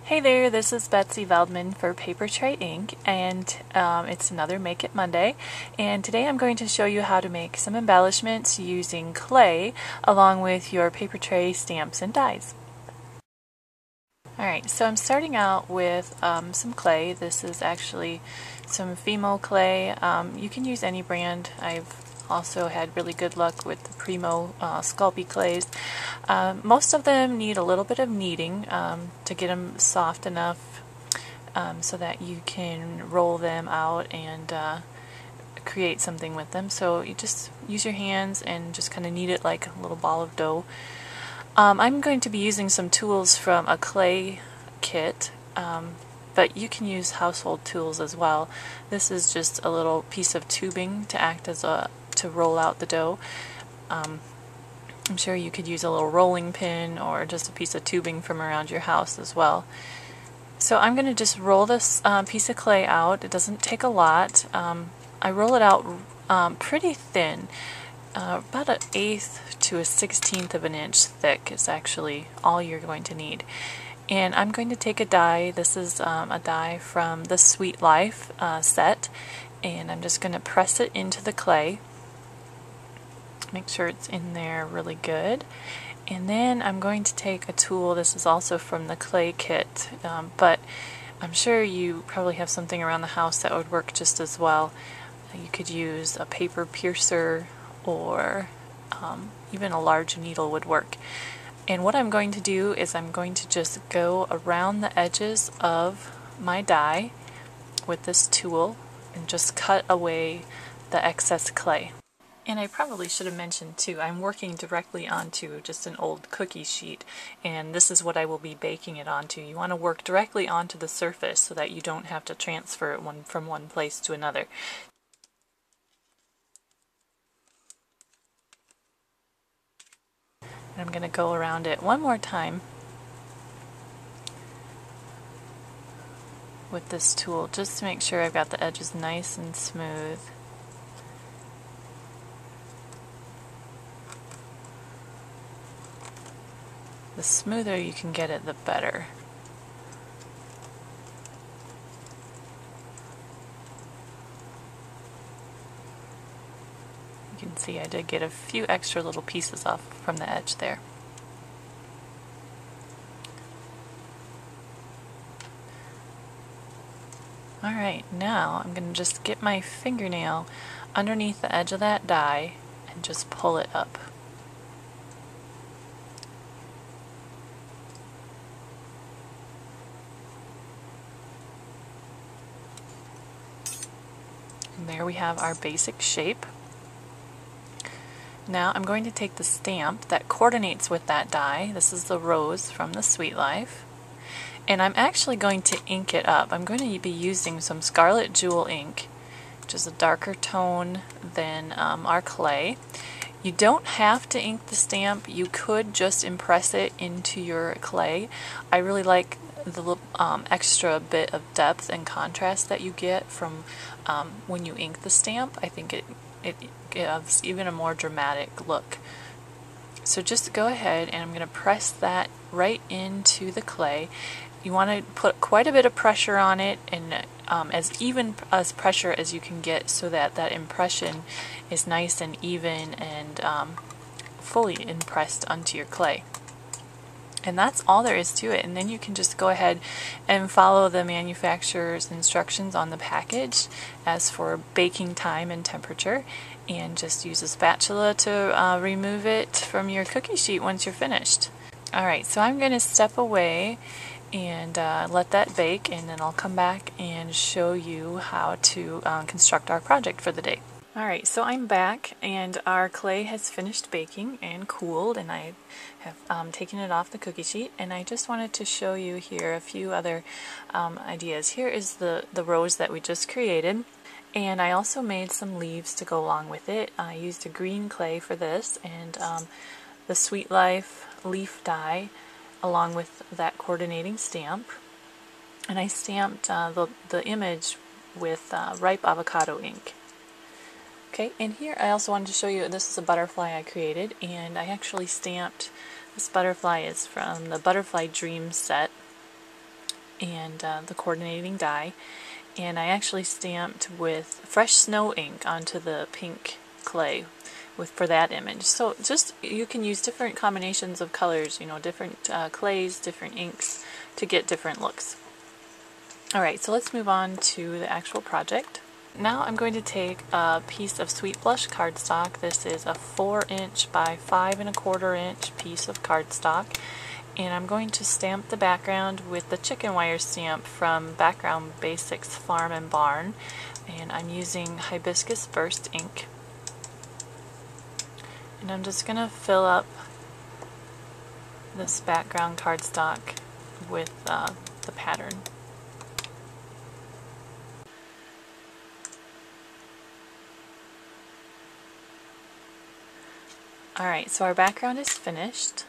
Hey there, this is Betsy Veldman for Papertrey Inc. and it's another Make It Monday, and today I'm going to show you how to make some embellishments using clay along with your Papertrey stamps and dies. Alright, so I'm starting out with some clay. This is actually some Fimo clay. You can use any brand. I've also had really good luck with the Primo Sculpey clays. Most of them need a little bit of kneading to get them soft enough so that you can roll them out and create something with them. So you just use your hands and just kind of knead it like a little ball of dough. I'm going to be using some tools from a clay kit, but you can use household tools as well. This is just a little piece of tubing to act as to roll out the dough. I'm sure you could use a little rolling pin or just a piece of tubing from around your house as well. So I'm going to just roll this piece of clay out. It doesn't take a lot. I roll it out pretty thin. About an 1/8 to a 1/16 of an inch thick is actually all you're going to need. And I'm going to take a die. This is a die from the Sweet Life set, and I'm just going to press it into the clay. Make sure it's in there really good. And then I'm going to take a tool. This is also from the clay kit, but I'm sure you probably have something around the house that would work just as well. You could use a paper piercer, or even a large needle would work. And what I'm going to do is I'm going to just go around the edges of my die with this tool and just cut away the excess clay. And I probably should have mentioned too, I'm working directly onto just an old cookie sheet, and this is what I will be baking it onto. You want to work directly onto the surface so that you don't have to transfer it from one place to another. I'm going to go around it one more time with this tool just to make sure I've got the edges nice and smooth. The smoother you can get it, the better. You can see I did get a few extra little pieces off from the edge there. Alright, now I'm going to just get my fingernail underneath the edge of that die and just pull it up. And there we have our basic shape. Now I'm going to take the stamp that coordinates with that die. This is the rose from the Sweet Life. And I'm actually going to ink it up. I'm going to be using some Scarlet Jewel ink, which is a darker tone than our clay. You don't have to ink the stamp. You could just impress it into your clay. I really like the extra bit of depth and contrast that you get from when you ink the stamp. I think it gives even a more dramatic look. So just go ahead and I'm going to press that right into the clay. You want to put quite a bit of pressure on it, and as even as pressure as you can get so that that impression is nice and even and fully impressed onto your clay. And that's all there is to it. And then you can just go ahead and follow the manufacturer's instructions on the package as for baking time and temperature, and just use a spatula to remove it from your cookie sheet once you're finished. Alright, so I'm going to step away and let that bake, and then I'll come back and show you how to construct our project for the day. Alright, so I'm back and our clay has finished baking and cooled, and I have taken it off the cookie sheet, and I just wanted to show you here a few other ideas. Here is the rose that we just created, and I also made some leaves to go along with it. I used a green clay for this, and the Sweet Life leaf die along with that coordinating stamp, and I stamped the image with ripe avocado ink. Okay, and here I also wanted to show you, this is a butterfly I created, and I actually stamped, this butterfly is from the Butterfly Dream set, and the coordinating die, and I actually stamped with fresh snow ink onto the pink clay for that image. So just, you can use different combinations of colors, you know, different clays, different inks to get different looks. Alright, so let's move on to the actual project. Now I'm going to take a piece of Sweet Blush cardstock. This is a 4" by 5¼ piece of cardstock, and I'm going to stamp the background with the chicken wire stamp from Background Basics Farm and Barn, and I'm using Hibiscus Burst ink. And I'm just going to fill up this background cardstock with the pattern. Alright, so our background is finished.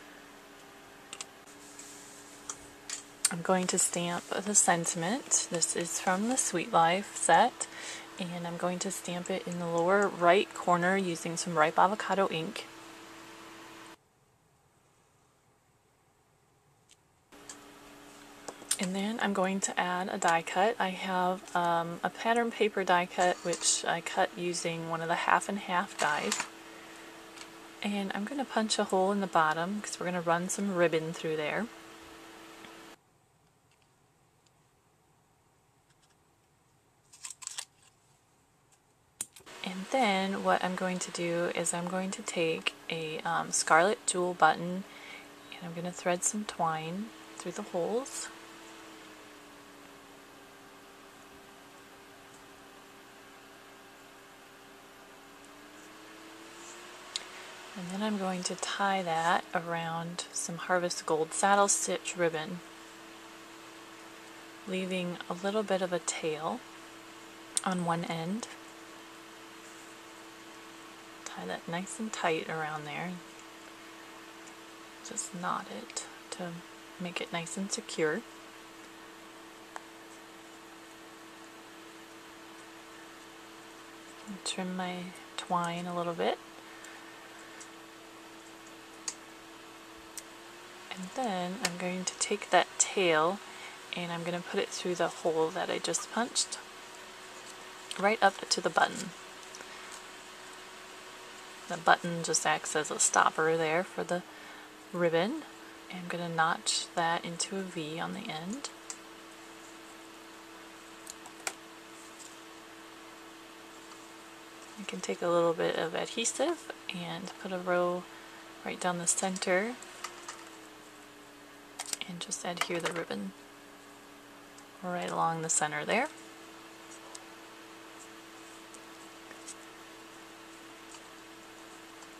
I'm going to stamp the sentiment. This is from the Sweet Life set, and I'm going to stamp it in the lower right corner using some ripe avocado ink. And then I'm going to add a die cut. I have a pattern paper die cut, which I cut using one of the 1/2 dies. And I'm going to punch a hole in the bottom because we're going to run some ribbon through there. And then what I'm going to do is I'm going to take a scarlet jewel button, and I'm going to thread some twine through the holes. And then I'm going to tie that around some Harvest Gold saddle stitch ribbon, leaving a little bit of a tail on one end. Tie that nice and tight around there. Just knot it to make it nice and secure. And trim my twine a little bit. And then I'm going to take that tail and I'm going to put it through the hole that I just punched, right up to the button. The button just acts as a stopper there for the ribbon. I'm going to notch that into a V on the end. I can take a little bit of adhesive and put a row right down the center and just adhere the ribbon right along the center there.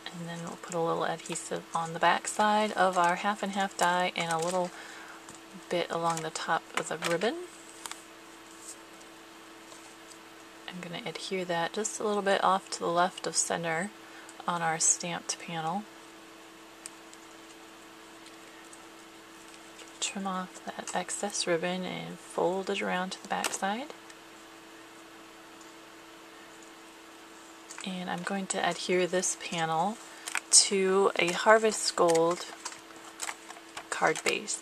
And then we'll put a little adhesive on the back side of our 1/2 die and a little bit along the top of the ribbon. I'm going to adhere that just a little bit off to the left of center on our stamped panel. Trim off that excess ribbon and fold it around to the back side. And I'm going to adhere this panel to a Harvest Gold card base.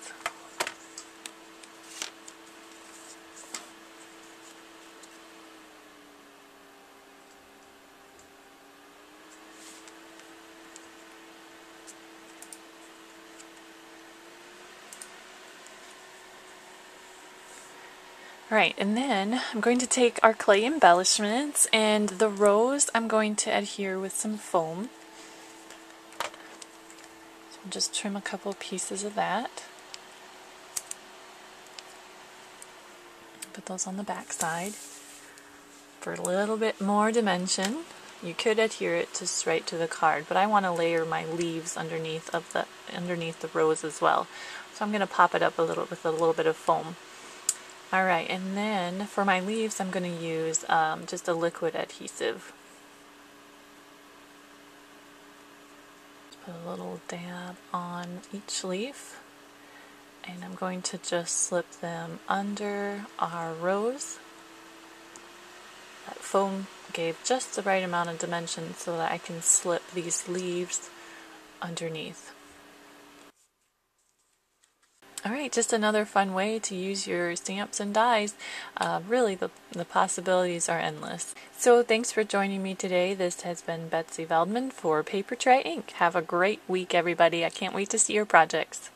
Alright, and then I'm going to take our clay embellishments, and the rose I'm going to adhere with some foam. So just trim a couple pieces of that. Put those on the back side for a little bit more dimension. You could adhere it just right to the card, but I want to layer my leaves underneath the rose as well. So I'm going to pop it up a little with a little bit of foam. Alright, and then for my leaves I'm going to use just a liquid adhesive. Put a little dab on each leaf, and I'm going to just slip them under our rose. That foam gave just the right amount of dimension so that I can slip these leaves underneath. Alright, just another fun way to use your stamps and dies. Really, the possibilities are endless. So thanks for joining me today. This has been Betsy Veldman for Papertrey Inc. Have a great week, everybody. I can't wait to see your projects.